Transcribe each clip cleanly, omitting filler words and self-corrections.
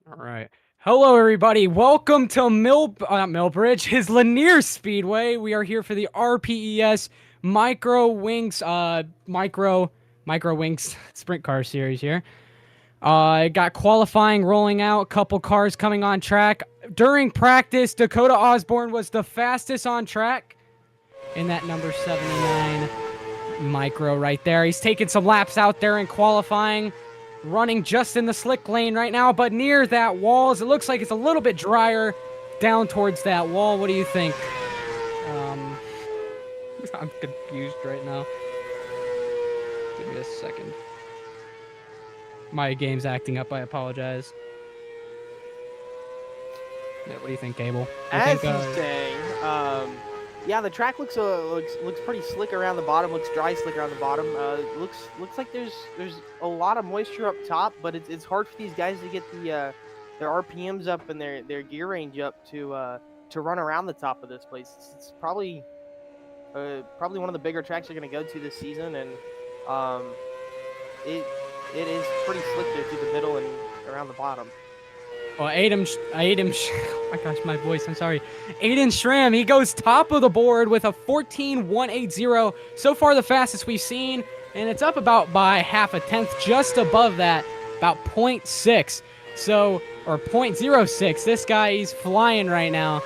All right. Hello, everybody. Welcome to Millbridge, his Lanier Speedway. We are here for the RPES Micro Wings Sprint Car Series here. Got qualifying rolling out, couple cars coming on track. During practice, 𝐑𝐏𝐄𝐒 was the fastest on track in that number 79 Micro right there. He's taking some laps out there in qualifying. Running just in the slick lane right now, but near that wall, as it looks like it's a little bit drier down towards that wall. What do you think? I'm confused right now. Give me a second. My game's acting up. I apologize. Yeah, what do you think, Gable? As he's saying, yeah, the track looks pretty slick around the bottom. Looks dry, slick around the bottom. Looks like there's a lot of moisture up top, but it's hard for these guys to get their RPMs up and their gear range up to run around the top of this place. It's probably one of the bigger tracks you're going to go to this season, and it is pretty slick there through the middle and around the bottom. Well, oh my gosh, my voice, I'm sorry. 𝐸𝐸𝐿, he goes top of the board with a 14.180. So far, the fastest we've seen, and it's up about by half a tenth, just above that, about 0.6. So, or 0.06. This guy, he's flying right now.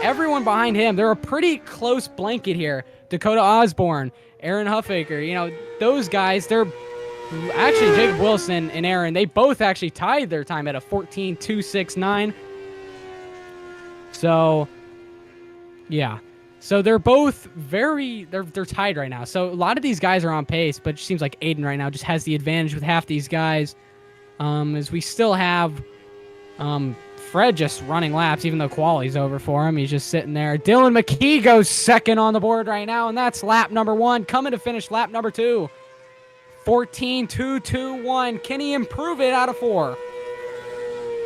Everyone behind him, they're a pretty close blanket here. Dakota Osborne, Aaron Huffaker, you know, those guys, they're actually, Jacob Wilson and Aaron, they both actually tied their time at a 14.269. So, yeah. So they're both they're tied right now. So a lot of these guys are on pace, but it seems like Aiden right now just has the advantage with half these guys. As we still have Fred just running laps, even though quality's over for him. He's just sitting there. Dylan McKee goes second on the board right now, and that's lap number 1. Coming to finish lap number 2. 14.221. Can he improve it out of 4?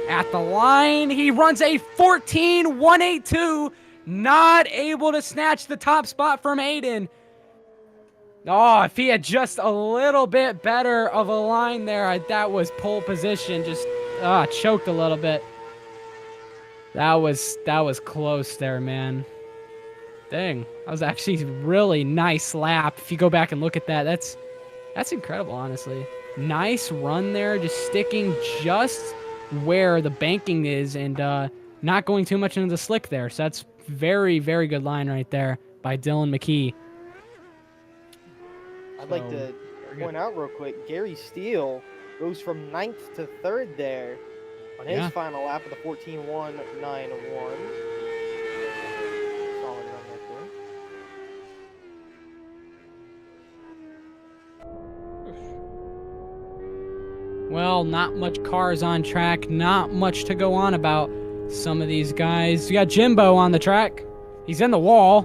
At the line, he runs a 14.182. Not able to snatch the top spot from Aiden. Oh, if he had just a little bit better of a line there, that was pole position. Just choked a little bit. That was close there, man. Dang, that was actually a really nice lap. If you go back and look at that, that's incredible, honestly. Nice run there, just sticking just where the banking is and not going too much into the slick there. So that's very, very good line right there by Dylan McKee. I'd like to point out real quick, Gary Steele goes from 9th to 3rd there on his final lap of the 14.191. Well, not much cars on track. Not much to go on about some of these guys. You got Jimbo on the track. He's in the wall.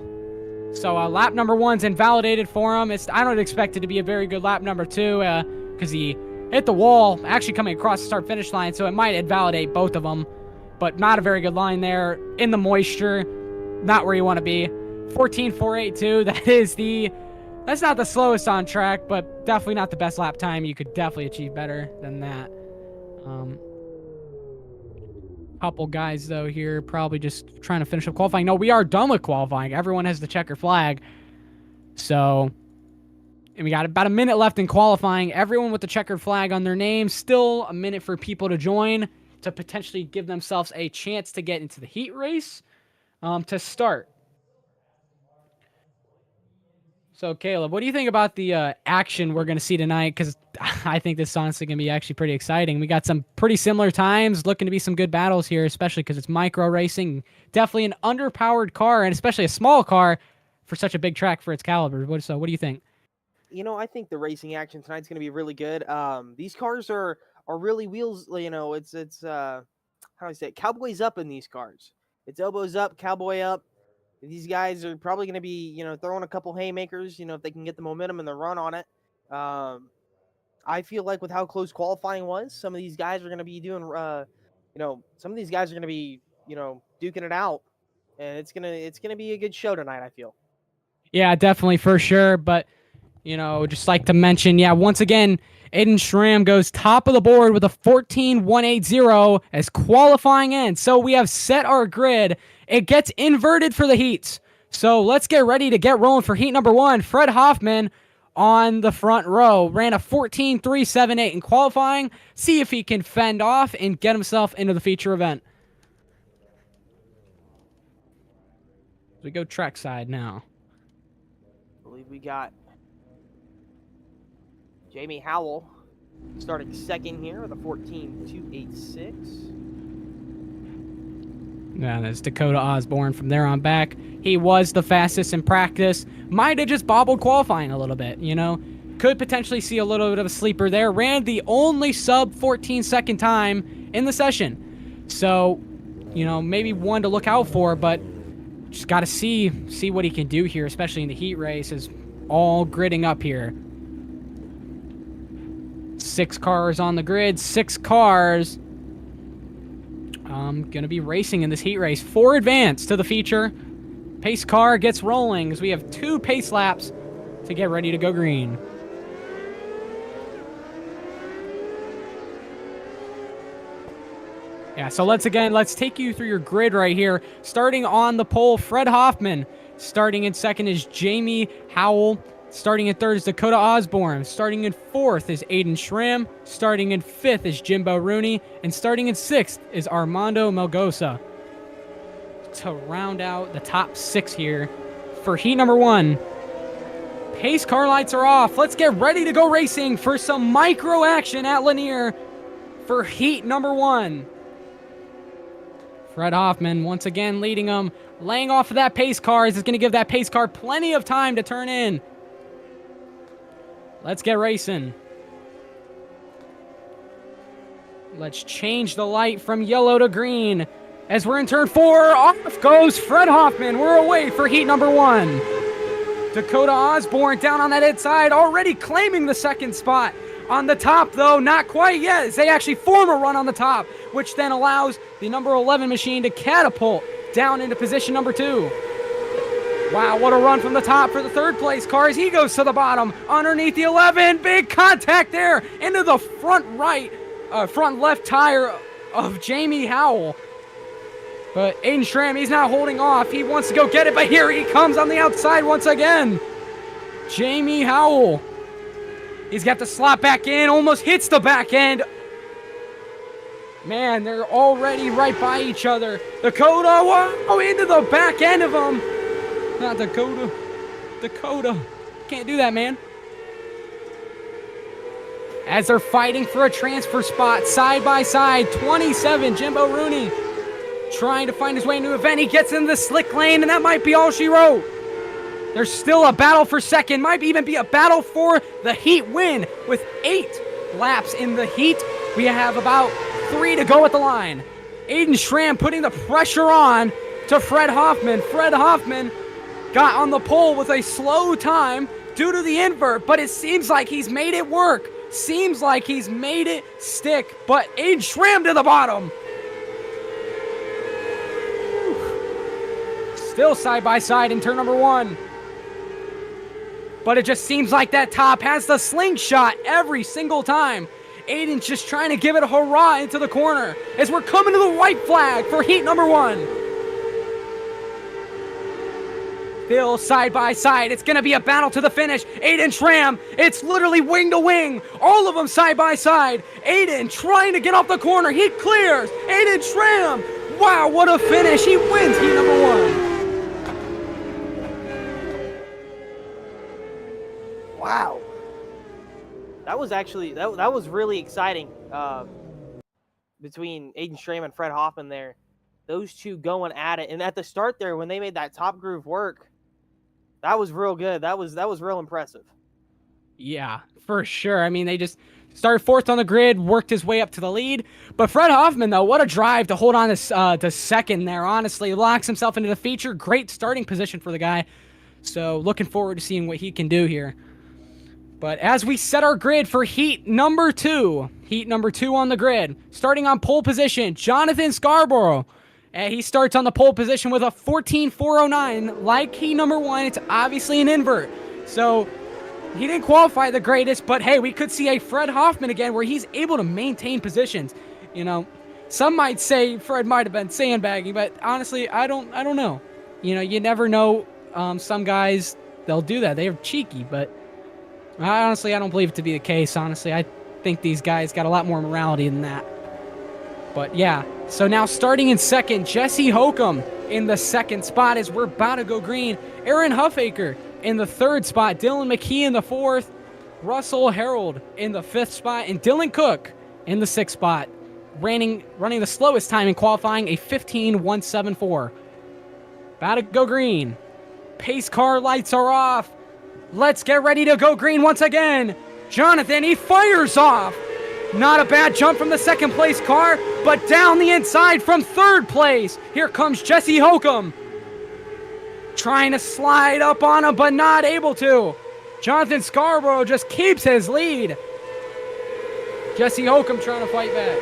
So lap number 1's invalidated for him. I don't expect it to be a very good lap number 2 because he hit the wall, actually coming across the start-finish line, so it might invalidate both of them. But not a very good line there. In the moisture. Not where you want to be. 14.482. That's not the slowest on track, but definitely not the best lap time. You could definitely achieve better than that. Couple guys, though, here probably just trying to finish up qualifying. No, we are done with qualifying. Everyone has the checker flag. So, and we got about a minute left in qualifying. Everyone with the checkered flag on their name. Still a minute for people to join to potentially give themselves a chance to get into the heat race to start. So, Caleb, what do you think about the action we're going to see tonight? Because I think this is honestly going to be actually pretty exciting. We got some pretty similar times, looking to be some good battles here, especially because it's micro racing. Definitely an underpowered car, and especially a small car for such a big track for its caliber. What do you think? You know, I think the racing action tonight's going to be really good. These cars are really wheels. You know, it's how do I say it? Cowboys up in these cars. It's elbows up, cowboy up. These guys are probably going to be, you know, throwing a couple haymakers, you know, if they can get the momentum and the run on it. I feel like with how close qualifying was, some of these guys are going to be doing, some of these guys are going to be, you know, duking it out, and it's gonna be a good show tonight, I feel. Yeah, definitely, for sure. But You know, just like to mention, yeah, once again, 𝐸𝐸𝐿 goes top of the board with a 14.180 as qualifying ends. So we have set our grid. It gets inverted for the heats. So let's get ready to get rolling for heat number 1. Fred Hoffman on the front row ran a 14.378 in qualifying. See if he can fend off and get himself into the feature event. We go track side now. I believe we got Jamie Howell starting second here with a 14.286. Yeah, that's Dakota Osborne from there on back. He was the fastest in practice. Might have just bobbled qualifying a little bit, you know. Could potentially see a little bit of a sleeper there. Ran the only sub 14-second time in the session. So, you know, maybe one to look out for, but just got to see what he can do here, especially in the heat race. Is all gridding up here. 6 cars on the grid, 6 cars. Gonna be racing in this heat race. 4 advance to the feature. Pace car gets rolling as we have 2 pace laps to get ready to go green. Yeah, so let's take you through your grid right here. Starting on the pole, Fred Hoffman. Starting in second is Jamie Howell. Starting in third is Dakota Osborne. Starting in fourth is 𝐸𝐸𝐿. Starting in fifth is Jimbo Rooney. And starting in sixth is Armando Melgoza. To round out the top 6 here for heat number 1. Pace car lights are off. Let's get ready to go racing for some micro action at Lanier for heat number 1. Fred Hoffman once again leading them. Laying off of that pace car is going to give that pace car plenty of time to turn in. Let's get racing. Let's change the light from yellow to green. As we're in turn 4, off goes Fred Hoffman. We're away for heat number 1. Dakota Osborne down on that inside, already claiming the second spot. On the top, though, not quite yet, as they actually form a run on the top, which then allows the number 11 machine to catapult down into position number 2. Wow, what a run from the top for the third place car as he goes to the bottom underneath the 11. Big contact there into the front left tire of Jamie Howell. But 𝐸𝐸𝐿, he's not holding off. He wants to go get it, but here he comes on the outside once again. Jamie Howell. He's got the slot back in, almost hits the back end. Man, they're already right by each other. Dakota, whoa, into the back end of him. Not Dakota. Dakota. Can't do that, man. As they're fighting for a transfer spot, side by side, 27, Jimbo Rooney, trying to find his way into the event. He gets in the slick lane, and that might be all she wrote. There's still a battle for second. Might even be a battle for the heat win. With 8 laps in the heat, we have about 3 to go at the line. 𝐸𝐸𝐿 putting the pressure on to Fred Hoffman. Fred Hoffman got on the pole with a slow time due to the invert, but it seems like he's made it work. Seems like he's made it stick, but 𝐸𝐸𝐿 to the bottom. Still side by side in turn number 1. But it just seems like that top has the slingshot every single time. 𝐸𝐸𝐿 just trying to give it a hurrah into the corner as we're coming to the white flag for heat number 1. Still side by side. It's going to be a battle to the finish. 𝐸𝐸𝐿, it's literally wing to wing. All of them side by side. 𝐸𝐸𝐿 trying to get off the corner. He clears. 𝐸𝐸𝐿. Wow, what a finish. He wins heat number 1. Wow. That was actually, that was really exciting between 𝐸𝐸𝐿 and Fred Hoffman there. Those two going at it. And at the start there, when they made that top groove work, that was real good. That was real impressive. Yeah, for sure. I mean, they just started 4th on the grid, worked his way up to the lead. But Fred Hoffman, though, what a drive to hold on to second there, honestly. Locks himself into the feature. Great starting position for the guy. So looking forward to seeing what he can do here. But as we set our grid for heat number 2 on the grid, starting on pole position, Jonathan Scarborough. He starts on the pole position with a 14.409. Like heat number 1, it's obviously an invert. So He didn't qualify the greatest, but hey, we could see a Fred Hoffman again where he's able to maintain positions. You know, some might say Fred might have been sandbagging, but honestly, I don't know. You know, you never know. Some guys, they'll do that. They're cheeky, but I don't believe it to be the case. Honestly, I think these guys got a lot more morality than that. But yeah, so now starting in second, 𝐓𝐶𝐿 in the second spot as we're about to go green. Aaron Huffaker in the third spot. Dylan McKee in the fourth. Russell Harold in the fifth spot. And Dylan Cook in the sixth spot. Running the slowest time in qualifying, a 15.174. About to go green. Pace car lights are off. Let's get ready to go green once again. Jonathan, he fires off. Not a bad jump from the second place car, but down the inside from third place. Here comes 𝐓𝐶𝐿. Trying to slide up on him, but not able to. Jonathan Scarborough just keeps his lead. 𝐓𝐶𝐿 trying to fight back.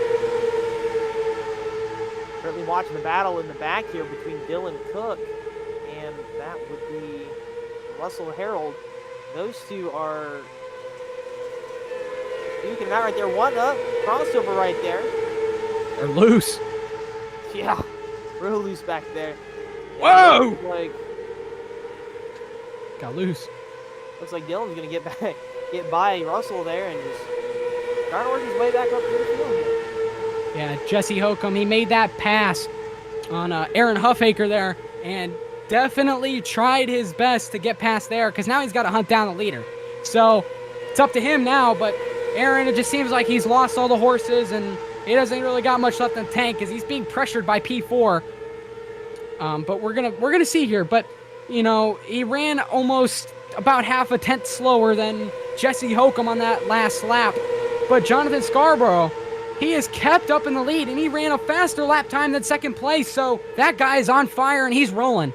Currently watching the battle in the back here between Dylan Cook and that would be Russell Harold. Those two are duking it out right there. One up, crossover right there. They're loose. Yeah, real loose back there. Whoa! Got loose. Looks like Dylan's gonna get by Russell there and just trying to work his way back up to the field here. Yeah, 𝐓𝐶𝐿, he made that pass on Aaron Huffaker there and definitely tried his best to get past there because now he's got to hunt down the leader. So it's up to him now, but Aaron, it just seems like he's lost all the horses and he doesn't really got much left in the tank because he's being pressured by P4. But we're gonna see here. But you know, he ran almost about half a tenth slower than 𝐓𝐶𝐿 on that last lap. But Jonathan Scarborough, he is kept up in the lead and he ran a faster lap time than second place. So that guy is on fire and he's rolling.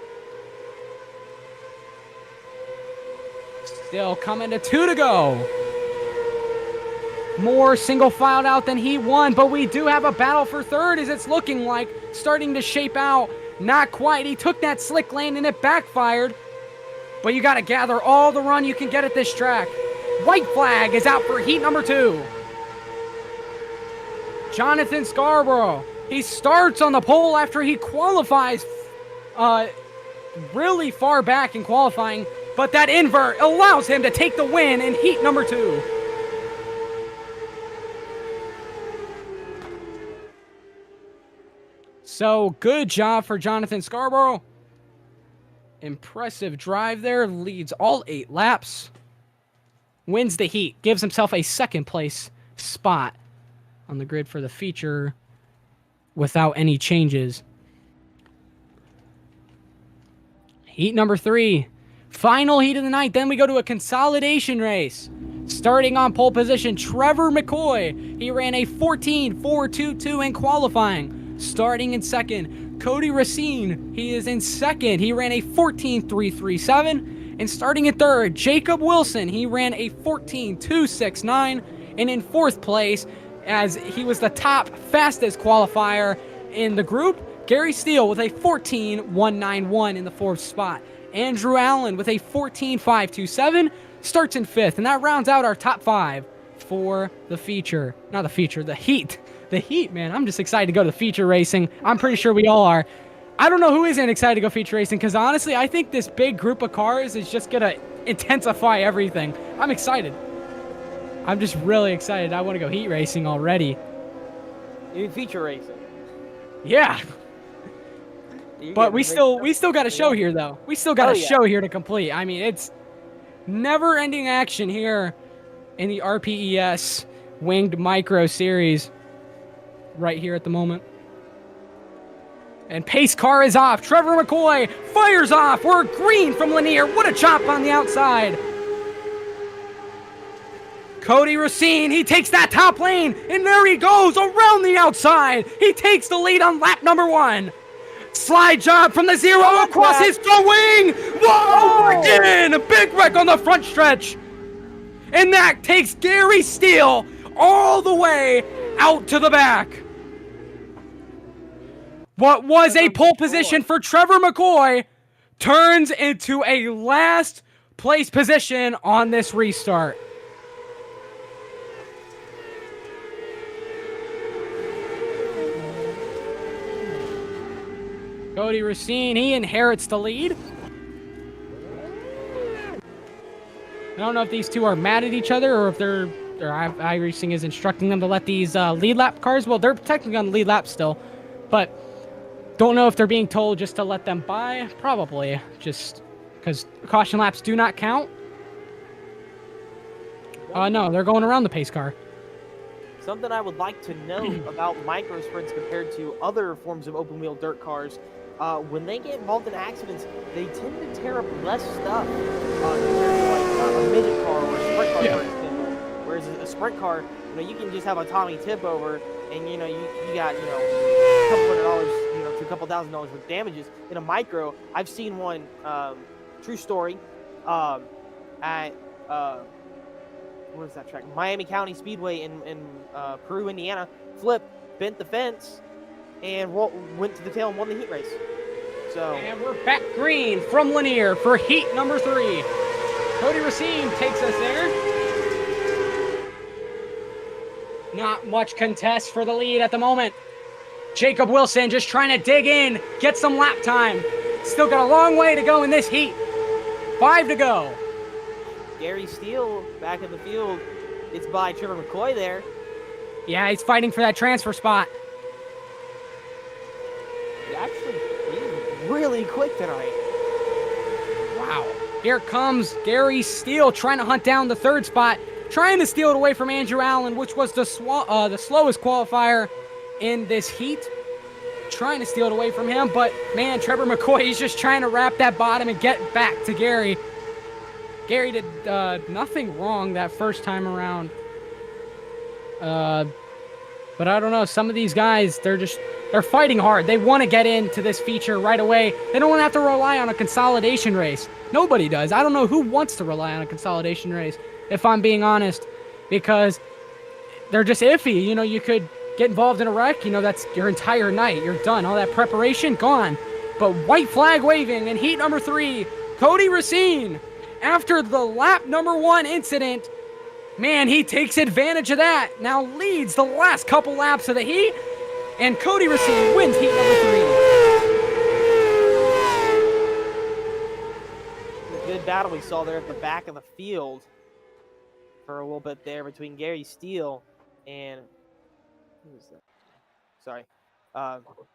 Still coming to 2 to go. More single filed out than Heat 1, but we do have a battle for third as it's looking like starting to shape out. Not quite. He took that slick lane and it backfired. But you got to gather all the run you can get at this track. White flag is out for Heat number 2. Jonathan Scarborough, he starts on the pole after he qualifies really far back in qualifying, but that invert allows him to take the win in Heat number 2. So good job for Jonathan Scarborough. Impressive drive there, leads all 8 laps. Wins the heat, gives himself a second place spot on the grid for the feature without any changes. Heat number 3, final heat of the night. Then we go to a consolidation race. Starting on pole position, Trevor McCoy. He ran a 14.422 in qualifying. Starting in second, Cody Racine. He is in second. He ran a 14.337. And starting in third, Jacob Wilson. He ran a 14.269. And in fourth place, as he was the top fastest qualifier in the group, Gary Steele with a 14.191 in the fourth spot. Andrew Allen with a 14.527 starts in fifth. And that rounds out our top 5 for the feature. Not the feature, the heat. The heat, man. I'm just excited to go to feature racing. I'm pretty sure we all are. I don't know who isn't excited to go feature racing because honestly, I think this big group of cars is just going to intensify everything. I'm excited. I'm just really excited. I want to go heat racing already. You mean feature racing? Yeah. But we still got a show here though. We still got a show here to complete. I mean, it's never-ending action here in the RPES Winged Micro Series right here at the moment. And pace car is off. Trevor McCoy fires off. We're green from Lanier. What a chop on the outside. Cody Racine, he takes that top lane, and there he goes around the outside. He takes the lead on lap number 1. Slide job from the zero across his front wing. Whoa, again, a big wreck on the front stretch. And that takes Gary Steele all the way out to the back. What was a pole position for Trevor McCoy turns into a last place position on this restart. Cody Racine, he inherits the lead. I don't know if these two are mad at each other or if iRacing is instructing them to let these lead lap cars. Well, they're technically on the lead lap still, but don't know if they're being told just to let them by. Probably, just because caution laps do not count. No, they're going around the pace car. Something I would like to know about micro sprints compared to other forms of open wheel dirt cars. When they get involved in accidents, they tend to tear up less stuff compared to like a midget car or a sprint car, for example. Whereas a sprint car, you can just have a Tommy tip over, and you got a couple $100, to a couple $1,000 worth of damages. In a micro, I've seen one, true story, at what is that track? Miami County Speedway in Peru, Indiana. Flip, bent the fence, and went to the tail and won the heat race. And we're back green from Lanier for heat number 3. Cody Racine takes us there. Not much contest for the lead at the moment. Jacob Wilson just trying to dig in, get some lap time. Still got a long way to go in this heat. 5 to go. Gary Steele back in the field. It's by Trevor McCoy there. Yeah, he's fighting for that transfer spot. He's really quick tonight. Wow. Here comes Gary Steele trying to hunt down the 3rd spot, trying to steal it away from Andrew Allen, which was the slowest qualifier in this heat. Trying to steal it away from him, but man, Trevor McCoy, he's just trying to wrap that bottom and get back to Gary. Gary did nothing wrong that first time around. But I don't know, some of these guys, they're fighting hard. They want to get into this feature right away. They don't want to have to rely on a consolidation race. Nobody does. I don't know who wants to rely on a consolidation race, if I'm being honest, because they're just iffy. You could get involved in a wreck, that's your entire night. You're done. All that preparation, gone. But white flag waving in heat number 3, Cody Racine. After the lap number 1 incident, man, he takes advantage of that. Now leads the last couple laps of the heat, and Cody Racine wins heat number 3. The good battle we saw there at the back of the field for a little bit there between Gary Steele and who is that? Sorry,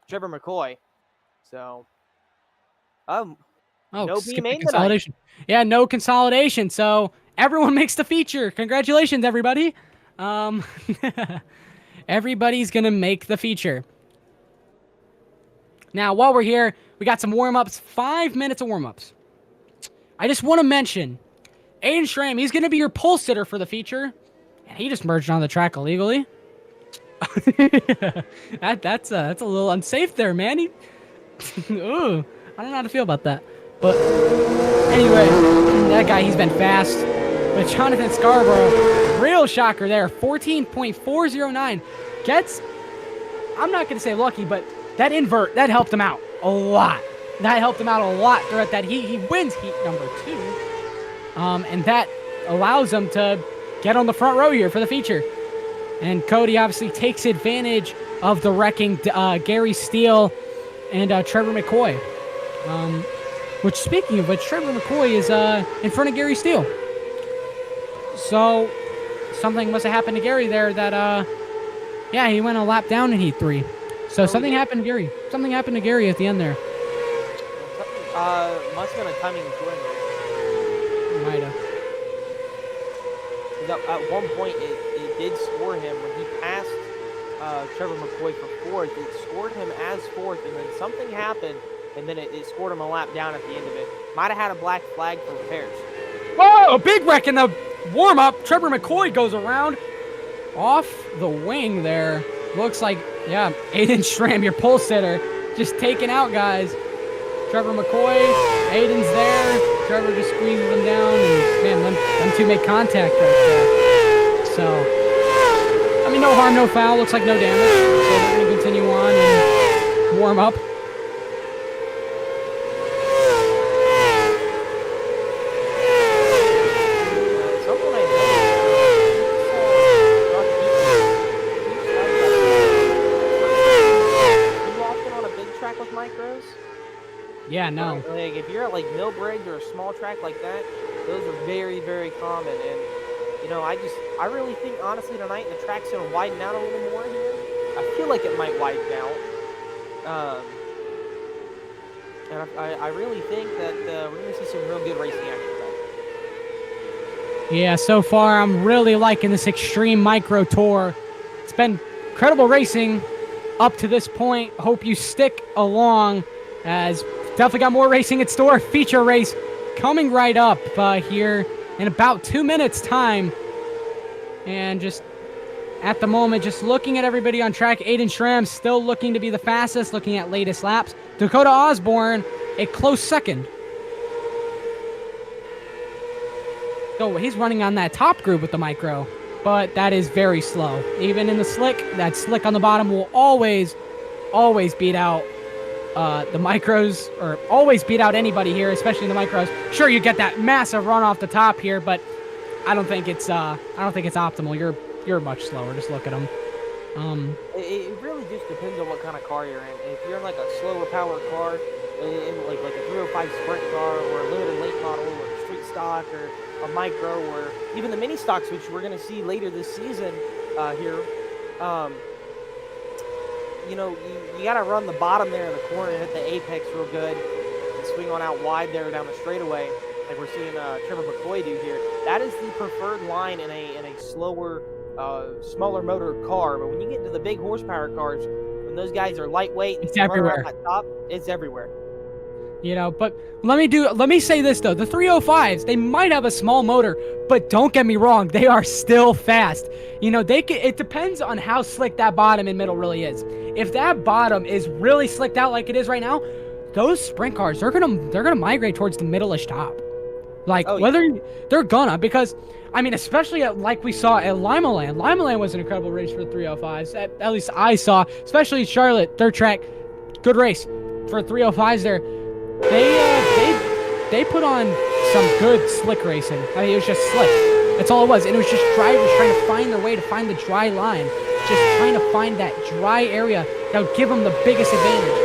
Trevor McCoy. So, no B main consolidation. Yeah, no consolidation. So everyone makes the feature. Congratulations, everybody. Everybody's gonna make the feature. Now, while we're here, we got some warm-ups. 5 minutes of warm-ups. I just want to mention, Aiden Schramm, he's gonna be your pole sitter for the feature, and he just merged on the track illegally. That's a little unsafe there, man. Ooh, I don't know how to feel about that. But anyway, that guy, he's been fast. But Jonathan Scarborough, real shocker there, 14.409. Gets, I'm not going to say lucky, but that invert, that helped him out a lot. That helped him out a lot throughout that heat. He wins heat number 2. And that allows him to get on the front row here for the feature. And Cody obviously takes advantage of the wrecking Gary Steele and Trevor McCoy. Which, speaking of which, Trevor McCoy is in front of Gary Steele. So, something must have happened to Gary there that, yeah, he went a lap down in Heat 3. So, something happened to Gary. Something happened to Gary at the end there. Must have been a timing joint. Might have. At one point, it did score him when he passed Trevor McCoy for 4th. It scored him as 4th, and then something happened, and then it scored him a lap down at the end of it. Might have had a black flag for repairs. Whoa! A big wreck in the warm-up. Trevor McCoy goes around off the wing there. Looks like, yeah, Aiden Schramm, your pole sitter, just taking out guys. Trevor McCoy, Aiden's there. Trevor just squeezes them down, and man, them two make contact right there. So, I mean, no harm, no foul. Looks like no damage. So we're going to continue on and warm up. Yeah, no. Like if you're at like Millbridge or a small track like that, those are very, very common. And you know, I really think honestly tonight the track's gonna widen out a little more here. I feel like it might widen out. And I really think that we're gonna see some real good racing action tonight. Yeah, so far I'm really liking this Extreme Micro Tour. It's been incredible racing up to this point. Hope you stick along, as definitely got more racing in store. Feature race coming right up here in about 2 minutes time. And just at the moment, just looking at everybody on track, Aiden Schramm still looking to be the fastest, looking at latest laps. Dakota Osborne, a close second. So he's running on that top group with the micro, but that is very slow. Even in the slick, that slick on the bottom will always beat out the micros, or always beat out anybody here, especially the micros. Sure, you get that massive run off the top here, but I don't think it's optimal. You're much slower. Just look at them. It really just depends on what kind of car you're in. If you're in like a slower powered car, in like a 305 sprint car, or a limited late model, or a street stock, or a micro, or even the mini stocks, which we're going to see later this season here, you know, you got to run the bottom there in the corner and hit the apex real good and swing on out wide there down the straightaway, like we're seeing Trevor McCoy do here. That is the preferred line in a slower, smaller motor car. But when you get into the big horsepower cars, when those guys are lightweight and it's everywhere. At top, it's everywhere. You know, but let me say this though. The 305s, they might have a small motor, but don't get me wrong, they are still fast. You know, it depends on how slick that bottom and middle really is. If that bottom is really slicked out like it is right now, those sprint cars, they're gonna migrate towards the middle-ish top. Like, they're gonna, because, I mean, especially like we saw at Lima Land. Lima Land was an incredible race for the 305s. At least I saw, especially Charlotte, third track, good race for 305s there. They put on some good slick racing. I mean, it was just slick. That's all it was. And it was just drivers trying to find their way to find the dry line. Just trying to find that dry area that would give them the biggest advantage.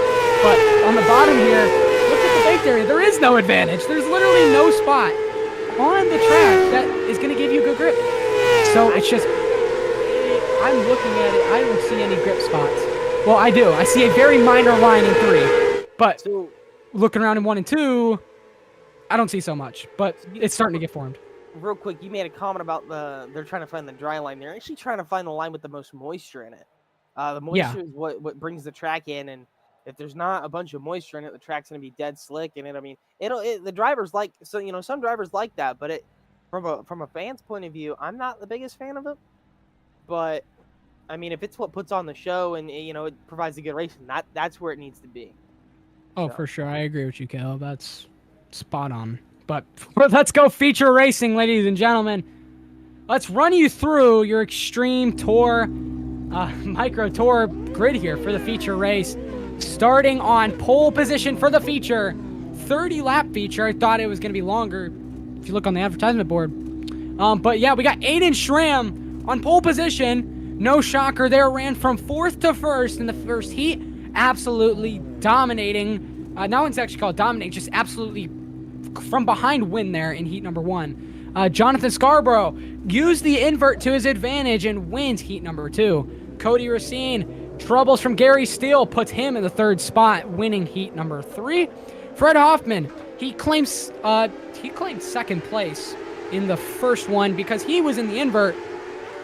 But on the bottom here, look at the baked area. There is no advantage. There's literally no spot on the track that is going to give you good grip. So it's just, I'm looking at it. I don't see any grip spots. Well, I do. I see a very minor line in 3. But looking around in 1 and 2, I don't see so much, but it's starting to get formed. Real quick, you made a comment about they're trying to find the dry line. They're actually trying to find the line with the most moisture in it. The moisture is what brings the track in, and if there's not a bunch of moisture in it, the track's going to be dead slick. And I mean, the drivers like, so you know, some drivers like that, but from a fan's point of view, I'm not the biggest fan of it. But I mean, if it's what puts on the show and you know it provides a good racing, that's where it needs to be. Oh, for sure. I agree with you, 𝐿. That's spot on. But let's go feature racing, ladies and gentlemen. Let's run you through your Extreme Tour, Micro Tour grid here for the feature race. Starting on pole position for the feature. 30-lap feature. I thought it was going to be longer if you look on the advertisement board. But yeah, we got Aiden Schramm on pole position. No shocker there. Ran from 4th to 1st in the first heat. Absolutely dominating. Now it's actually called dominating. Just absolutely from behind win there in heat number 1. Jonathan Scarborough used the invert to his advantage and wins heat number 2. Cody Racine, troubles from Gary Steele, puts him in the 3rd spot, winning heat number 3. Fred Hoffman, he claims 2nd place in the first one because he was in the invert,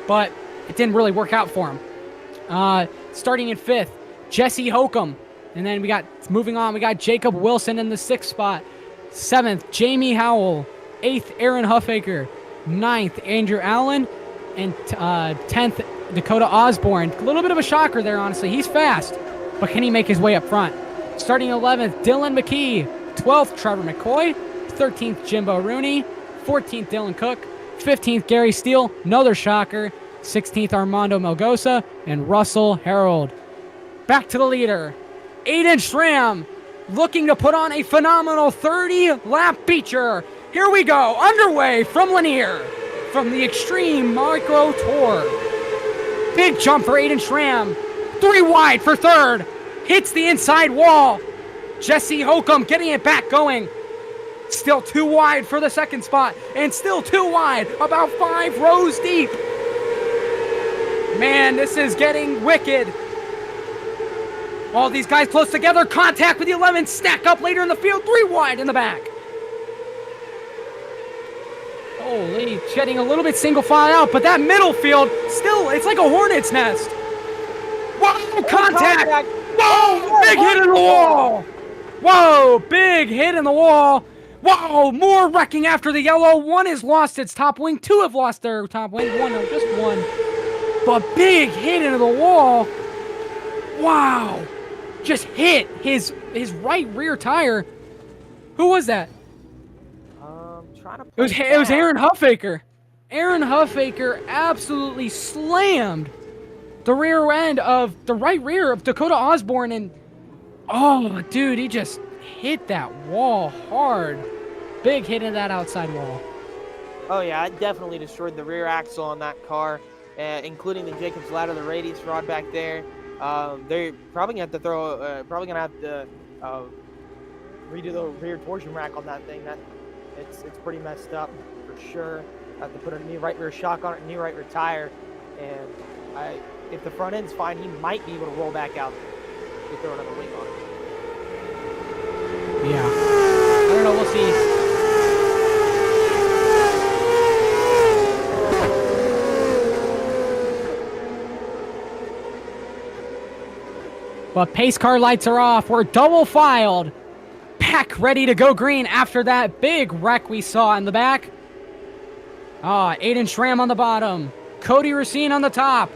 but it didn't really work out for him. Starting in 5th, Jesse Hokum. And then moving on, we got Jacob Wilson in the 6th spot. 7th, Jamie Howell. 8th, Aaron Huffaker. 9th, Andrew Allen. And 10th, Dakota Osborne. A little bit of a shocker there, honestly. He's fast, but can he make his way up front? Starting 11th, Dylan McKee. 12th, Trevor McCoy. 13th, Jimbo Rooney. 14th, Dylan Cook. 15th, Gary Steele. Another shocker. 16th, Armando Melgosa. And Russell Harold. Back to the leader, Aiden Schramm, looking to put on a phenomenal 30-lap feature. Here we go, underway from Lanier, from the Extreme Micro Tour. Big jump for Aiden Schramm, 3 wide for 3rd, hits the inside wall, 𝐑𝐏𝐄𝐒 getting it back going. Still too wide for the second spot. And still too wide. About 5 rows deep. Man, this is getting wicked. All these guys close together. Contact with the 11. Stack up later in the field. 3 wide in the back. Holy, shedding a little bit single file out. But that middle field, still, it's like a hornet's nest. Whoa, contact. Whoa, big hit in the wall. Whoa, big hit in the wall. Whoa, more wrecking after the yellow. 1 has lost its top wing. 2 have lost their top wing. 1, no, just 1. But big hit into the wall. Wow. Just hit his right rear tire. Who was that? It was Aaron Huffaker. Aaron Huffaker absolutely slammed the rear end of the right rear of Dakota Osborne, and oh, dude, he just hit that wall hard. Big hit into that outside wall. Oh yeah, it definitely destroyed the rear axle on that car, including the Jacob's ladder, the radius rod back there. They're probably gonna have to throw, redo the rear torsion rack on that thing. It's pretty messed up for sure. Have to put a new right rear shock on it, new right rear tire, and if the front end's fine, he might be able to roll back out to throw another wing on it. Yeah, I don't know. We'll see. But pace car lights are off. We're double filed. Back ready to go green after that big wreck we saw in the back. Aiden Schramm on the bottom. Cody Racine on the top.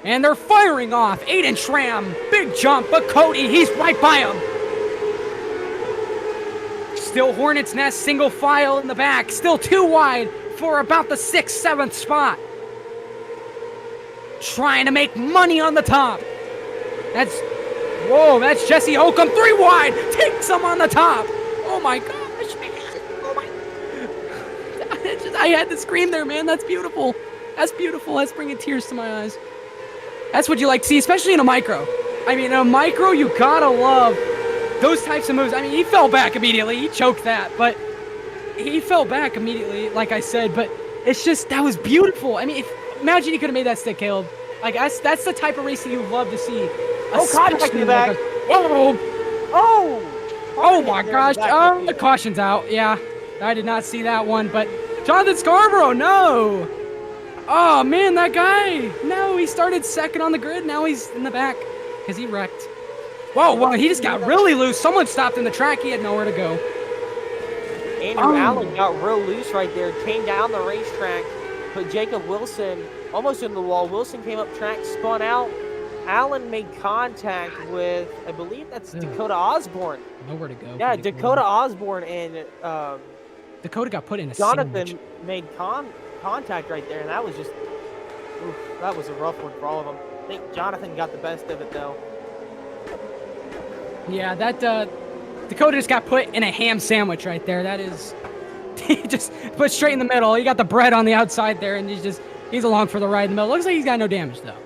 And they're firing off. Aiden Schramm. Big jump, but Cody, he's right by him. Still Hornet's Nest, single file in the back. Still too wide for about the 6th, 7th spot. Trying to make money on the top. Whoa, that's 𝐑𝐏𝐿 3 wide. Takes him on the top. Oh my gosh, man. Oh my. I had to scream there, man. That's beautiful. That's beautiful. That's bringing tears to my eyes. That's what you like to see, especially in a micro. I mean, in a micro, you gotta love those types of moves. I mean, he fell back immediately. He choked that, but he fell back immediately, like I said. But it's just, that was beautiful. I mean, imagine you could have made that stick, Caleb. Like, that's the type of racing you love to see. Oh, contact in the back. Whoa. Oh my gosh. Oh, the caution's out. Yeah, I did not see that one. But Jonathan Scarborough, no. Oh, man, that guy. No, he started second on the grid. Now he's in the back because he wrecked. Whoa, he just got really loose. Someone stopped in the track. He had nowhere to go. Andrew Allen got real loose right there. Came down the racetrack. Put Jacob Wilson almost into the wall. Wilson came up track, spun out. Allen made contact with, I believe that's Dakota Osborne. Nowhere to go. Yeah, Dakota Osborne and Dakota got put in a Jonathan sandwich. made contact right there, and that was just, that was a rough one for all of them. I think Jonathan got the best of it, though. Yeah, that Dakota just got put in a ham sandwich right there. That is, he just put straight in the middle. He got the bread on the outside there, and he's along for the ride in the middle. Looks like he's got no damage, though.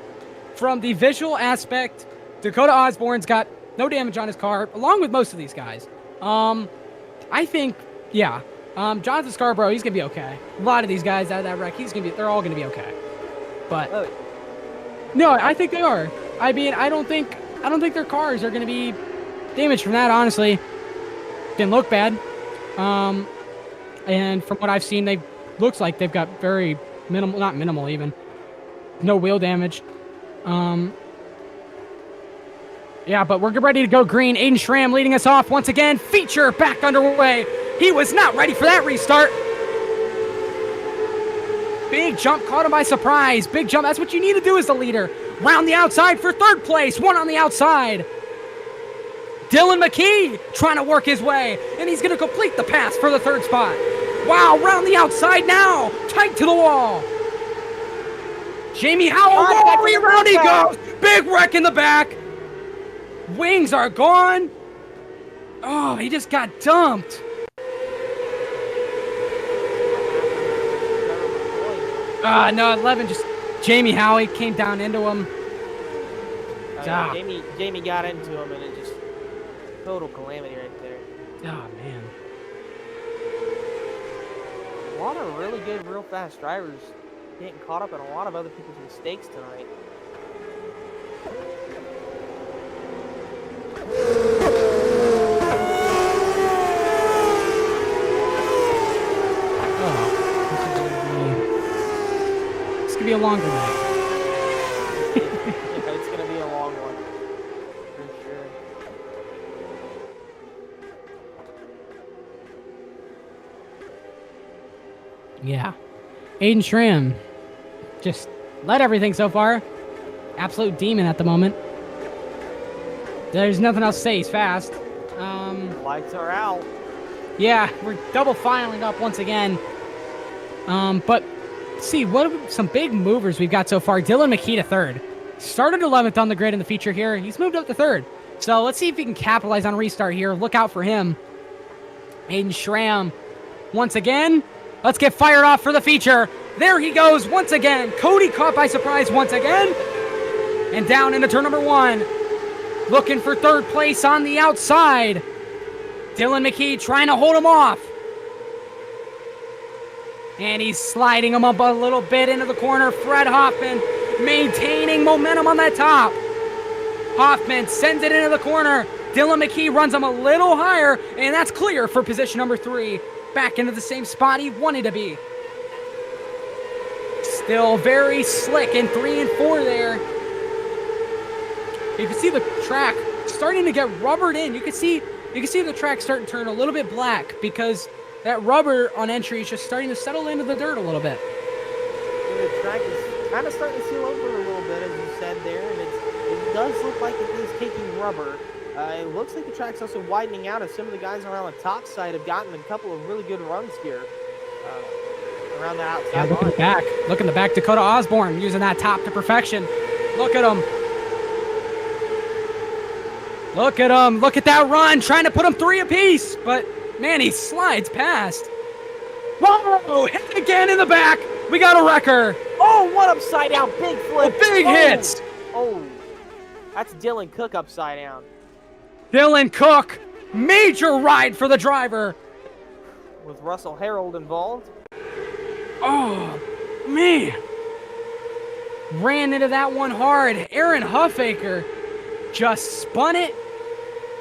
From the visual aspect, Dakota Osborne's got no damage on his car, along with most of these guys. I think, yeah, Jonathan Scarborough, he's gonna be okay. A lot of these guys out of that wreck, they're all gonna be okay. But no, I think they are. I mean, I don't think their cars are gonna be damaged from that. Honestly, didn't look bad. And from what I've seen, looks like they've got very minimal, not minimal even, no wheel damage. Yeah, but we're ready to go green. Aiden Schramm leading us off once again. Feature back underway. He was not ready for that restart. Big jump, caught him by surprise. Big jump, that's what you need to do as the leader. Round the outside for 3rd place. 1 on the outside. Dylan McKee trying to work his way, and he's going to complete the pass for the 3rd spot. Wow, round the outside now. Tight to the wall. Jamie Howell, round he goes. Big wreck in the back. Wings are gone. Oh, he just got dumped. No, 11 just, Jamie Howell came down into him. Jamie got into him, and it just Total calamity right there. Oh, man. A lot of really good, real fast drivers getting caught up in a lot of other people's mistakes tonight. This could be a longer night. Yeah, it's gonna be a long one for sure. Yeah. 𝐸𝐸𝐿, just led everything so far. Absolute demon at the moment. There's nothing else to say. He's fast. Lights are out. Yeah, we're double filing up once again. But see, what are some big movers we've got so far? 𝐷𝐏𝐿 to third. Started 11th on the grid in the feature here. He's moved up to third. So let's see if he can capitalize on a restart here. Look out for him. 𝐸𝐸𝐿 once again. Let's get fired off for the feature. There he goes once again. Cody caught by surprise once again. And down into turn number 1. Looking for third place on the outside. 𝐷𝐏𝐿 trying to hold him off. And he's sliding him up a little bit into the corner. Fred Hoffman maintaining momentum on that top. Hoffman sends it into the corner. 𝐷𝐏𝐿 runs him a little higher, and that's clear for position number 3. Back into the same spot he wanted to be. Still very slick in 3 and 4 there. You can see the track starting to get rubbered in. You can see the track starting to turn a little bit black because that rubber on entry is just starting to settle into the dirt a little bit. The track is kind of starting to seal over a little bit, as you said there, and it does look like it is taking rubber. It looks like the track's also widening out as some of the guys around the top side have gotten a couple of really good runs here around the outside. Yeah, look in the back. Look in the back. Dakota Osborne using that top to perfection. Look at him. Look at him. Look at that run. Trying to put him 3 apiece. But, man, he slides past. Whoa! Hit again in the back. We got a wrecker. Oh, what upside down. Big flip. Big hits. Oh, that's 𝐷𝐿 upside down. 𝐷𝐿, major ride for the driver. With Russell Harold involved. Oh, man. Ran into that one hard. Aaron Huffaker just spun it.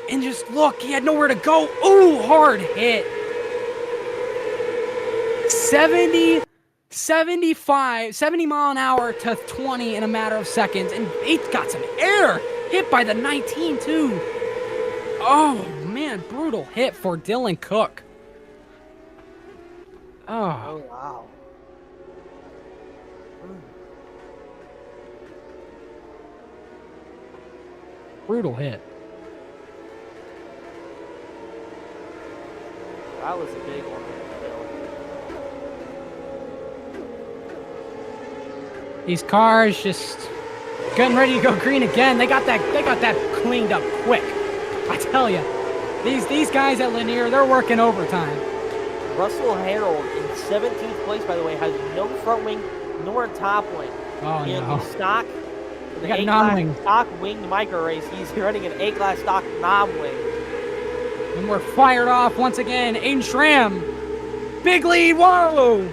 And just look, he had nowhere to go. Ooh, hard hit. 70 mile an hour to 20 in a matter of seconds. And he got some air. Hit by the 19, too. Oh, man, brutal hit for 𝐷𝐿. Oh, wow. Brutal hit. That was a big one. These cars just getting ready to go green again. They got that cleaned up quick. I tell you, these guys at Lanier, they're working overtime. Russell Harold in 17th place, by the way, has no front wing nor top wing. Oh, no. Stock. They got non-wing. Stock winged micro race. He's running an A-class stock non-wing. And we're fired off once again. 𝐸𝐸𝐿. Big lead. Whoa.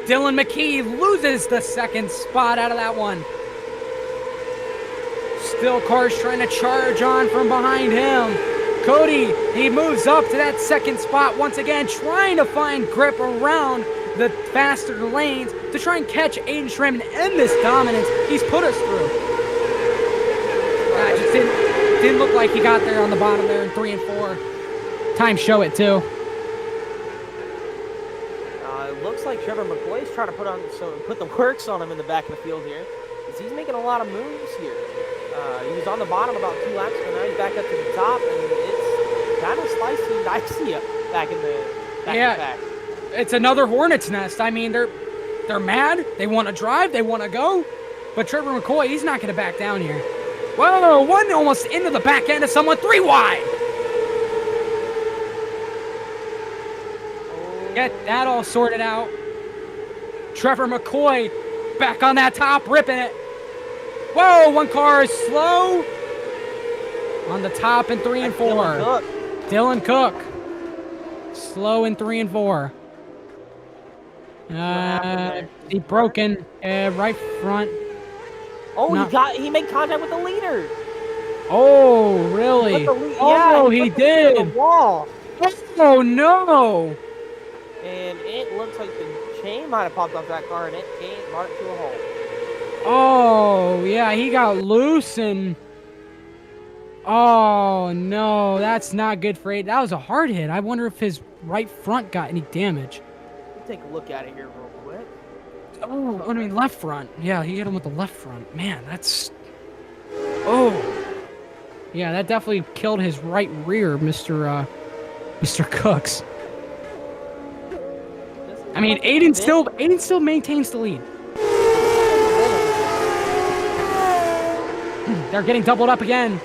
𝐷𝐿 loses the second spot out of that one. Still cars trying to charge on from behind him. Cody, he moves up to that second spot once again, trying to find grip around the faster lanes to try and catch 𝐸𝐸𝐿 and end this dominance he's put us through. Just didn't look like he got there on the bottom there in 3 and 4. Time show it too. It looks like Trevor McCoy's trying to put the works on him in the back of the field here, because he's making a lot of moves here. He was on the bottom about 2 laps, but now he's back up to the top, and it's kind of slicey and dicey up back in the back. It's another hornet's nest. I mean, they're mad. They want to drive. They want to go. But Trevor McCoy, he's not going to back down here. Whoa, one almost into the back end of someone. 3 wide. Get that all sorted out. Trevor McCoy back on that top, ripping it. Whoa, one car is slow. On the top in 3 and 4. Dylan Cook. Slow in 3 and 4. He broken. Right front. Oh, he made contact with the leader. Oh, really? Oh, he did. The wall. Oh, no. And it looks like the chain might have popped off that car, and it brought it to a halt. Oh, yeah, he got loose and... Oh, no, that's not good for Aiden. That was a hard hit. I wonder if his right front got any damage. Let's take a look at it here real quick. Oh, I mean, left front. Yeah, he hit him with the left front. Man, that's... Oh. Yeah, that definitely killed his right rear, Mr. Cooks. I mean, Aiden still maintains the lead. They're getting doubled up again.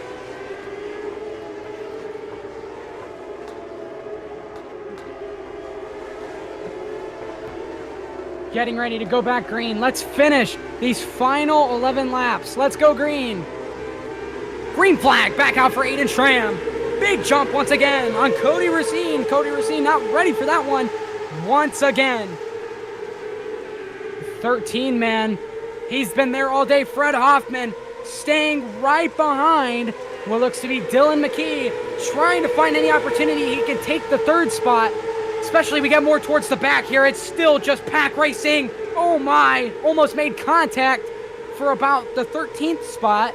Getting ready to go back green. Let's finish these final 11 laps. Let's go green. Green flag back out for Aiden Schramm. Big jump once again on Cody Racine. Cody Racine not ready for that one once again. 13 man. He's been there all day. Fred Hoffman staying right behind what looks to be Dylan McKee, trying to find any opportunity he can take the third spot. Especially we get more towards the back here. It's still just pack racing. Oh my, almost made contact for about the 13th spot.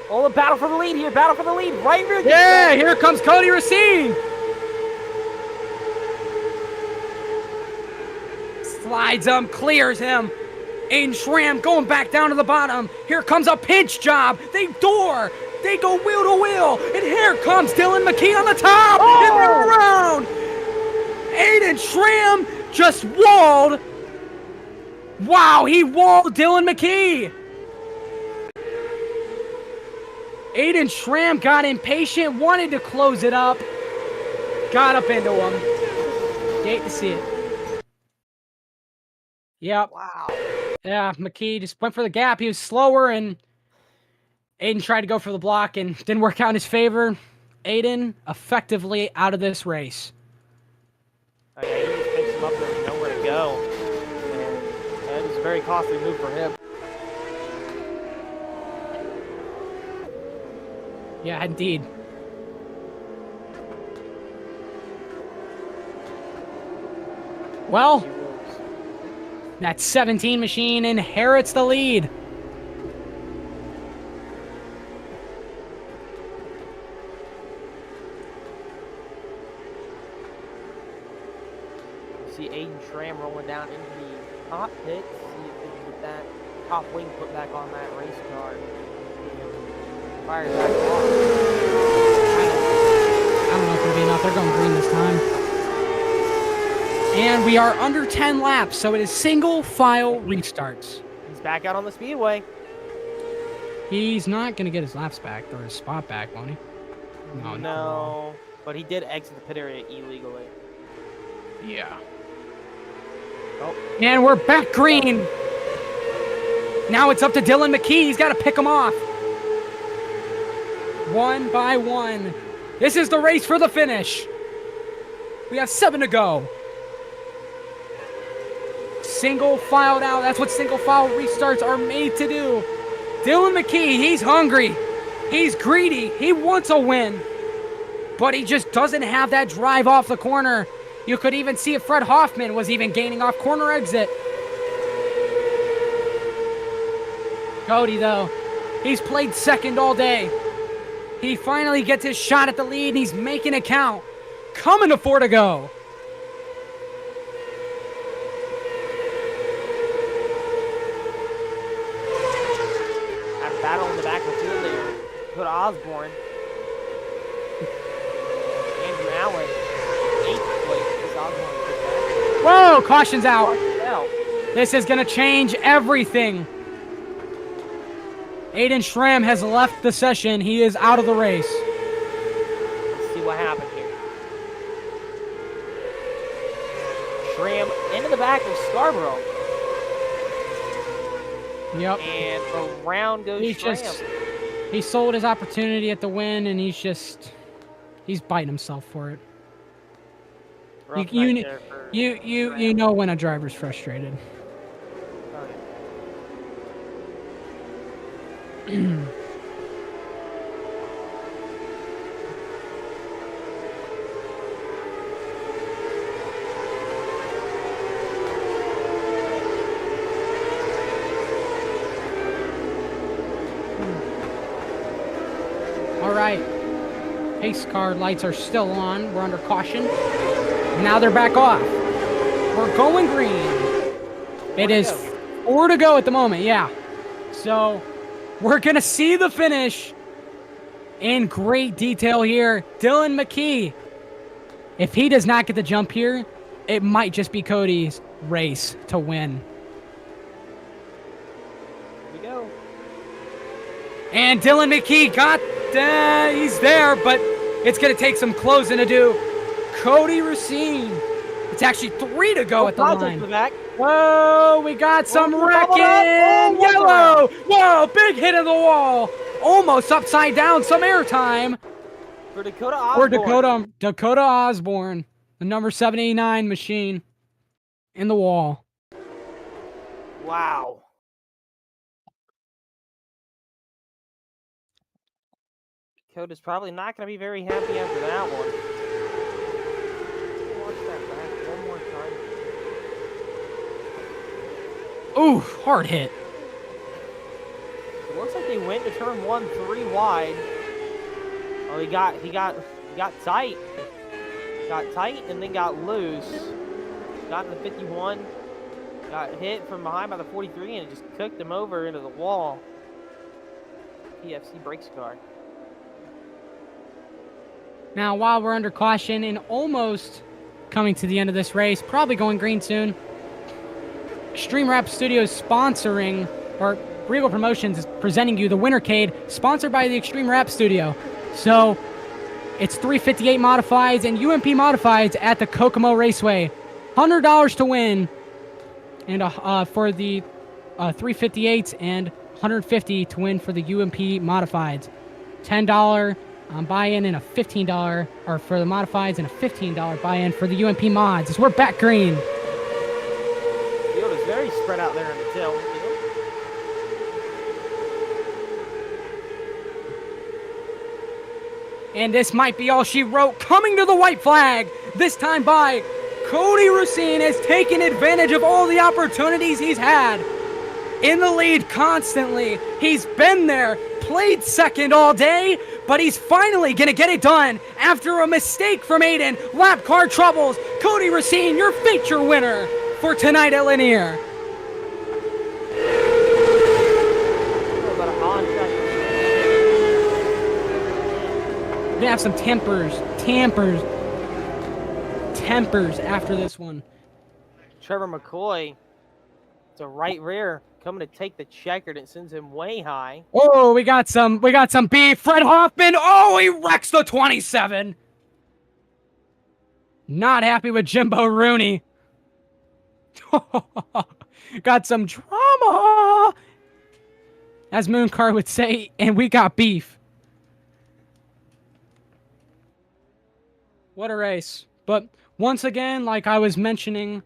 Oh, a battle for the lead here. Battle for the lead. Right here. Yeah, here comes Cody Racine. Slides him, clears him. Aiden Schramm going back down to the bottom. Here comes a pinch job. They door. They go wheel to wheel. And here comes Dylan McKee on the top. Oh! And they're around. Aiden Schramm just walled. Wow, he walled Dylan McKee. Aiden Schramm got impatient, wanted to close it up. Got up into him. Hate to see it. Yep. Wow. Yeah, McKee just went for the gap. He was slower, and Aiden tried to go for the block and didn't work out in his favor. Aiden effectively out of this race. Okay, he just picks him up. There was nowhere to go. And that was a very costly move for him. Yeah, indeed. Well, that 17 machine inherits the lead. See Aiden Schramm rolling down into the top pit. See if they can get that top wing put back on that race car. Fire back off. I don't know if it'll be enough. They're going green this time. And we are under 10 laps, so it is single file restarts. He's back out on the speedway. He's not going to get his laps back or his spot back, won't he? No. But he did exit the pit area illegally. Yeah. Oh. And we're back green. Now it's up to Dylan McKee. He's got to pick him off. One by one. This is the race for the finish. We have 7 to go. Single file now. That's what single file restarts are made to do. Dylan McKee, he's hungry. He's greedy. He wants a win. But he just doesn't have that drive off the corner. You could even see if Fred Hoffman was even gaining off corner exit. Cody, though, he's played second all day. He finally gets his shot at the lead, and he's making it count. Coming to 4 to go. That battle in the back of the field there. Put Osborne. Andrew Allen. 8th place. Osborne. Whoa, caution's out. Caution's out. This is going to change everything. Aiden Schramm has left the session. He is out of the race. Let's see what happened here. Schramm into the back of Scarborough. Yep. And around goes Schramm. He sold his opportunity at the win, and he's biting himself for it. Rough night there for You know when a driver's frustrated. Oh, yeah. All right. Pace car lights are still on. We're under caution. Now they're back off. We're going green. It is 4 to go at the moment, yeah. So we're going to see the finish in great detail here. 𝐑𝐏𝐄𝐒. If he does not get the jump here, it might just be Cody's race to win. Here we go. And 𝐑𝐏𝐄𝐒 got he's there, but it's going to take some closing to do. Cody Racine. It's actually 3 to go at the line. Whoa, we got some wrecking. Yellow. Whoa, big hit in the wall. Almost upside down. Some airtime. For Dakota Osborne. Dakota Osborne. The number 789 machine in the wall. Wow. Dakota's probably not going to be very happy after that one. Watch that back one more time. Ooh, hard hit. It looks like they went to turn 1 3 wide. Oh, he got tight. Got tight and then got loose. Got in the 51. Got hit from behind by the 43 and it just cooked him over into the wall. PFC brakes car. Now, while we're under caution and almost coming to the end of this race, probably going green soon, Extreme Rap Studios sponsoring, or Regal Promotions is presenting you the Wintercade, sponsored by the Extreme Rap Studio. So, it's 358 modifieds and UMP modifieds at the Kokomo Raceway. $100 to win, and for the 358s, and $150 to win for the UMP modifieds. $10 buy-in and a $15, or for the modifieds, and a $15 buy-in for the UMP mods. As we're back green. The field is very spread out there in the tail. And this might be all she wrote. Coming to the white flag, this time by Cody Racine, has taken advantage of all the opportunities he's had. In the lead constantly. He's been there, played second all day, but he's finally going to get it done after a mistake from Aiden. Lap car troubles. Cody Racine, your feature winner for tonight at Linear. We're going to have some tempers after this one. Trevor McCoy, it's a right rear coming to take the checkered. It sends him way high. Oh, we got some beef. Fred Hoffman. Oh, he wrecks the 27. Not happy with Jimbo Rooney. Got some drama, as Mooncar would say, and we got beef. What a race. But once again, like I was mentioning,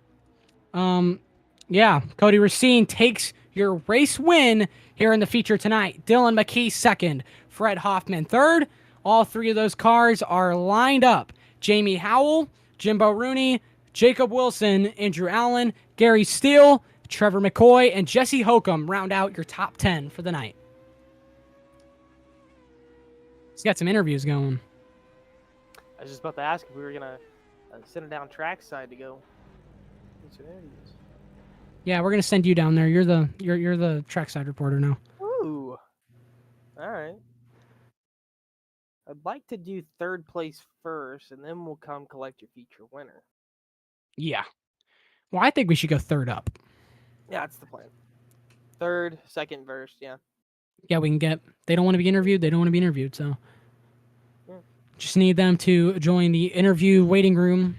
yeah, Cody Racine takes your race win here in the feature tonight. 𝐑𝐏𝐄𝐒 second, Fred Hoffman third. All three of those cars are lined up. Jamie Howell, Jimbo Rooney, Jacob Wilson, Andrew Allen, Gary Steele, Trevor McCoy, and Jesse Hokum round out your top 10 for the night. He's got some interviews going. I was just about to ask if we were going to send him down trackside to go. Yeah, we're going to send you down there. You're the trackside reporter now. Ooh. All right. I'd like to do third place first, and then we'll come collect your feature winner. Yeah. Well, I think we should go third up. Yeah, that's the plan. Third, second, first, yeah. Yeah, we can get... They don't want to be interviewed. They don't want to be interviewed, so... Yeah. Just need them to join the interview waiting room.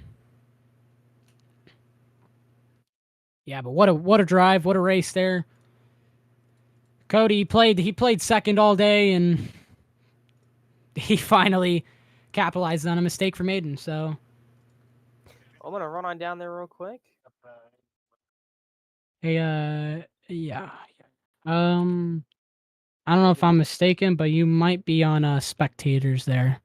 Yeah, but what a drive. What a race there. Cody he played second all day, and he finally capitalized on a mistake from Aiden. So I'm gonna run on down there real quick. hey, yeah, I don't know if I'm mistaken, but you might be on spectators there.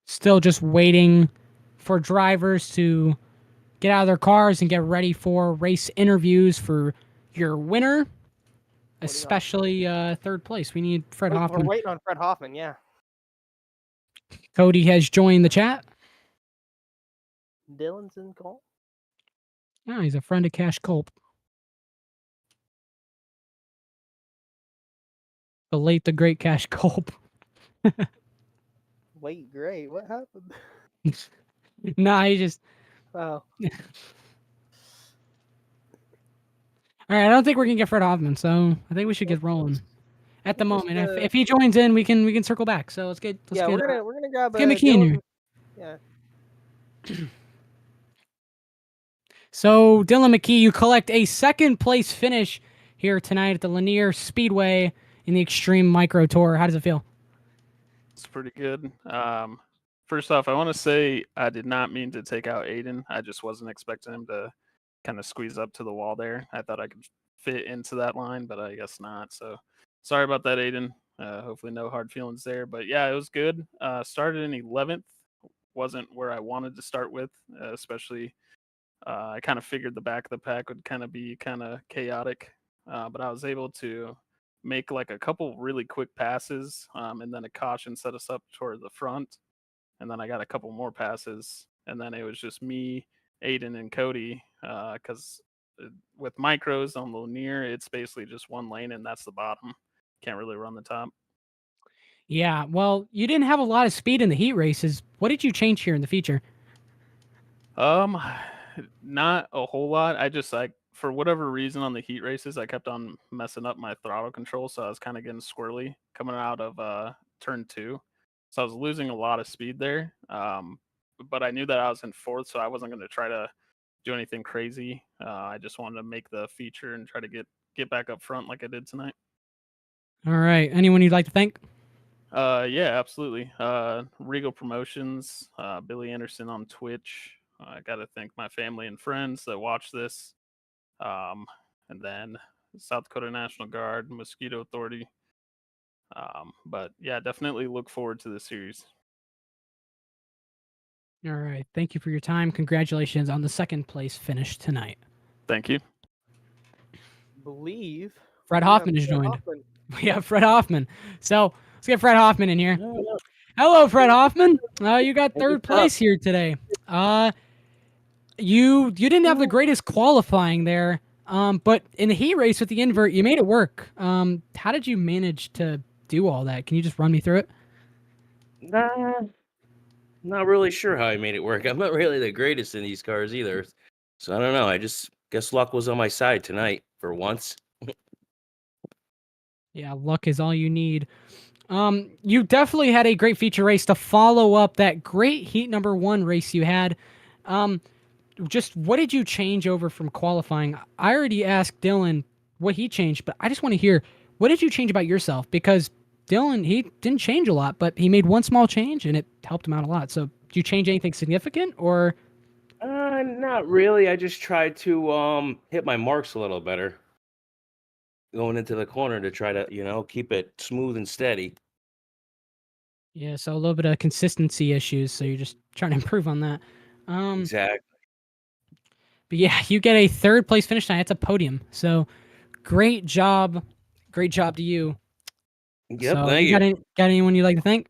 Still just waiting for drivers to get out of their cars and get ready for race interviews for your winner, especially third place. We need Fred We're Hoffman. waiting on Fred Hoffman. Yeah. Cody has joined the chat. Dylan's in call. Oh, he's a friend of 𝐑𝐏𝐄e. The late, the great 𝐑𝐏𝐄e. Wait, great. What happened? Nah, he just. Oh. All right, I don't think we're gonna get Fred Hoffman, so I think we should get rolling. At the moment, if he joins in, we can circle back. So let's get. We're gonna grab McKee in here. Yeah. So Dylan McKee, you collect a second place finish here tonight at the Lanier Speedway in the Extreme Micro Tour. How does it feel? It's pretty good. First off, I want to say I did not mean to take out Aiden. I just wasn't expecting him to kind of squeeze up to the wall there. I thought I could fit into that line, but I guess not. So sorry about that, Aiden. Hopefully no hard feelings there. But yeah, it was good. Started in 11th. Wasn't where I wanted to start with, especially I kind of figured the back of the pack would kind of be kind of chaotic. But I was able to make like a couple really quick passes, and then a caution set us up toward the front. And then I got a couple more passes, and then it was just me, Aiden, and Cody. Because with micros on the Lanier, it's basically just one lane, and that's the bottom. Can't really run the top. Yeah, well, you didn't have a lot of speed in the heat races. What did you change here in the feature? Not a whole lot. I just like for whatever reason on the heat races, I kept on messing up my throttle control, so I was kind of getting squirrely coming out of turn 2. So I was losing a lot of speed there. But I knew that I was in 4th, so I wasn't going to try to do anything crazy. I just wanted to make the feature and try to get back up front like I did tonight. All right. Anyone you'd like to thank? Yeah, absolutely. Reigel Promotions, Billy Anderson on Twitch. I got to thank my family and friends that watch this. And then South Dakota National Guard, Mosquito Authority. But yeah, definitely look forward to the series. All right. Thank you for your time. Congratulations on the second place finish tonight. Thank you. Believe Fred Hoffman has joined. We have Fred Hoffman. So let's get Fred Hoffman in here. Hello, Fred Hoffman. You got third place here today. You didn't have the greatest qualifying there, but in the heat race with the invert, you made it work. How did you manage to do all that? Can you just run me through it? Not really sure how I made it work. I'm not really the greatest in these cars either. So I don't know. I just guess luck was on my side tonight for once. Yeah, luck is all you need. You definitely had a great feature race to follow up that great heat number 1 race you had. Just what did you change over from qualifying? I already asked Dylan what he changed, but I just want to hear, what did you change about yourself? Because Dylan, he didn't change a lot, but he made one small change and it helped him out a lot. So did you change anything significant or? Not really. I just tried to hit my marks a little better going into the corner to try to, keep it smooth and steady. Yeah, so a little bit of consistency issues. So you're just trying to improve on that. Exactly. But yeah, you get a third place finish tonight. It's a podium. So great job. Great job to you. Yep, so thank you. Got anyone you'd like to thank?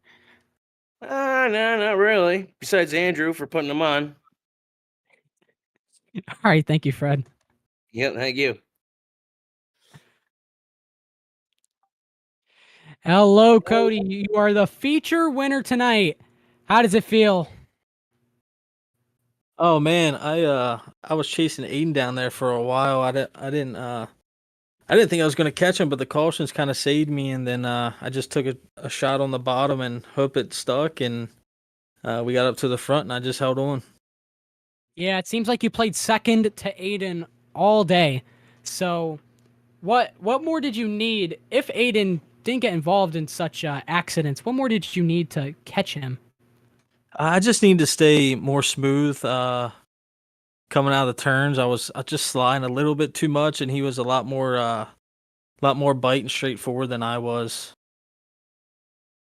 No, not really. Besides Andrew for putting them on. All right, thank you, Fred. Yep, thank you. Hello, Cody. You are the feature winner tonight. How does it feel? Oh man, I was chasing Aiden down there for a while. I didn't think I was gonna catch him, but the cautions kind of saved me, and then I just took a shot on the bottom and hope it stuck, and we got up to the front, and I just held on. Yeah, it seems like you played second to Aiden all day. So, what more did you need if Aiden didn't get involved in such accidents? What more did you need to catch him? I just need to stay more smooth. Coming out of the turns, I was just sliding a little bit too much, and he was a lot more bite and straightforward than I was.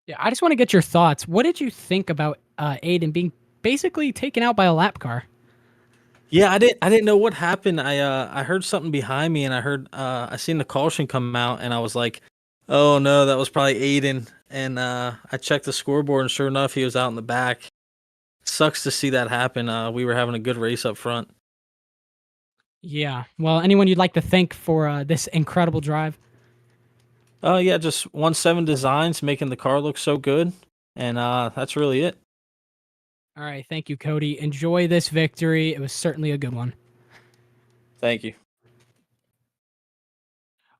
Yeah, I just want to get your thoughts. What did you think about Aiden being basically taken out by a lap car? Yeah, I didn't know what happened. I heard something behind me, and I seen the caution come out, and I was like, oh no, that was probably Aiden. And I checked the scoreboard, and sure enough, he was out in the back. Sucks to see that happen. We were having a good race up front. Yeah. Well, anyone you'd like to thank for this incredible drive? Yeah, just 1-7 Designs making the car look so good, and that's really it. All right. Thank you, Cody. Enjoy this victory. It was certainly a good one. Thank you.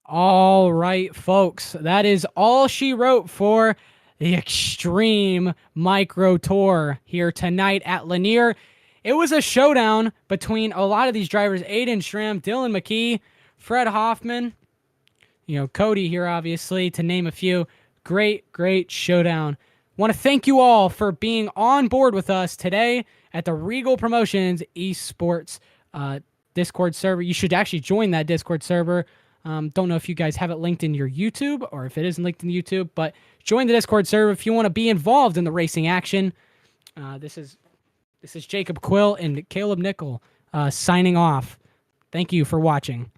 All right, folks. That is all she wrote for the Extreme Micro Tour here tonight at Lanier. It was a showdown between a lot of these drivers: Aiden Schramm, Dylan McKee, Fred Hoffman, Cody here, obviously, to name a few. Great showdown. Want to thank you all for being on board with us today at the Reigel Promotions Esports Discord server. You should actually join that Discord server. Don't know if you guys have it linked in your YouTube or if it isn't linked in YouTube, but join the Discord server if you want to be involved in the racing action. This is Jacob Quill and Caleb Nickel signing off. Thank you for watching.